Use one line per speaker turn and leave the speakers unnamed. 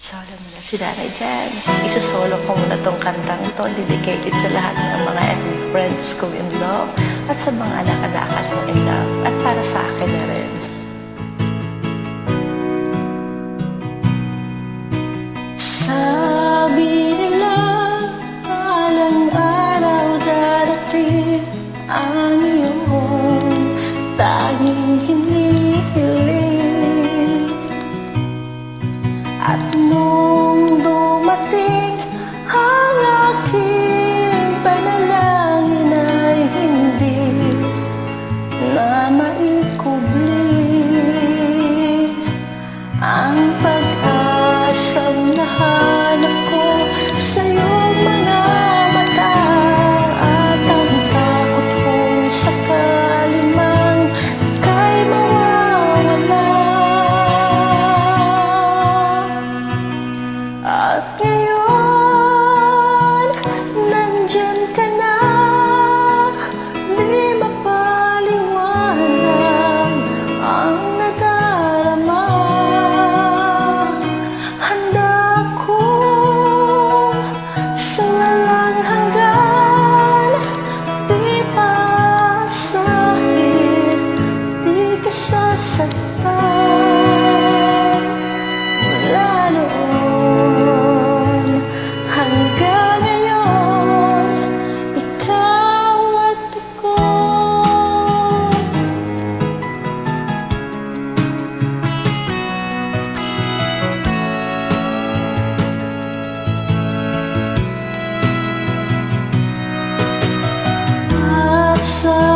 Solo mo na si Nanay Jens. Isusolo ko muna tong kantang to, dedicated sa lahat ng mga FB friends ko in love at sa mga nakadakal ko in love at para sa akin na rin. Sabi nila alang araw darating ang iyong tanging hinihiling. At nung dumating ang aking panalangin ay hindi na maikubli ang pag-asang nahanap ko sa iyong mga mata at ang takot kong sakali mang ika'y mawawala. At ngayon, nandyan ka na, di mapaliwanag ang nadarama. Handa akong sa walang hanggan, di pasahin, di ka sasaktan. Mula noon hanggang ngayon, ikaw at ako. At sa